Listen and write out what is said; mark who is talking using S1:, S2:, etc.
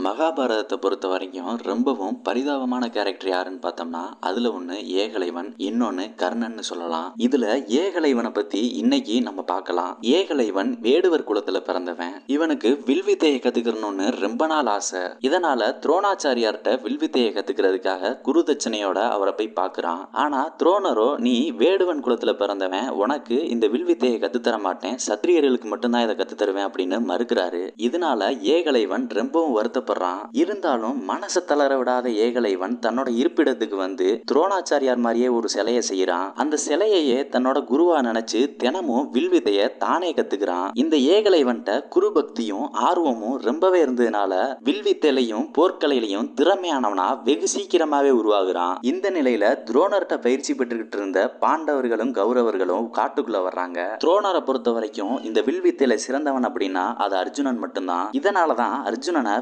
S1: மகாபாரதத்தை பொறுத்த வரைக்கும் ரொம்பவும் பரிதாபமான கேரக்டர் யாருன்னு பார்த்தோம்னா அதுல ஒண்ணு ஏகலைவன், இன்னொன்னு கர்ணன்னு சொல்லலாம். இதுல ஏகலைவனை பத்தி இன்னைக்கு நம்ம பார்க்கலாம். ஏகலைவன் வேடுவர் குலத்துல பிறந்தவன். இவனுக்கு வில்வித்தையை கத்துக்கணும்னு ரொம்ப நாள் ஆசை. இதனால துரோணாச்சாரியார்ட்ட வில்வித்தையை கத்துக்கிறதுக்காக குரு தட்சணையோட அவரை போய் பார்க்கறான். ஆனா துரோணரோ, நீ வேடுவன் குலத்துல பிறந்தவன், உனக்கு இந்த வில்வித்தையை கத்துத்தர மாட்டேன், சத்திரியர்களுக்கு மட்டும்தான் இதை கத்துத்தருவேன் அப்படின்னு மறுக்கிறாரு. இதனால ஏகலைவன் ரொம்பவும் வருத்தப்படுறான். இருந்தாலும் மனசை தளர விடாத ஏகலைவன் தன்னோட இருப்பிடத்துக்கு வந்து துரோணாச்சாரியார் மாதிரியே ஒரு சிலையை செய்யறான். அந்த சிலையையே தன்னோட குருவா நினைச்சு தினமும் வில்வித்தைய தானே கத்துக்கிறான். இந்த ஏகலைவன்ட்ட குரு பக்தியும் ஆர்வமும் ரொம்பவே இருந்ததுனால வில்வித்தையிலையும் போர்க்கலையிலையும் திறமையானவனா வெகு சீக்கிரமாவே உருவாகுறான். இந்த நிலையில துரோணர்கிட்ட பயிற்சி பெற்றுக்கிட்டு இருந்த பாண்டவர்களும் கௌரவர்களும் காட்டுக்குள்ள வர்றாங்க. துரோணரை பொறுத்த வரைக்கும் இந்த வில்வித்தையில சிறந்தவன் அப்படின்னா அது அர்ஜுனன் மட்டும்தான். இதனாலதான் அர்ஜுனனை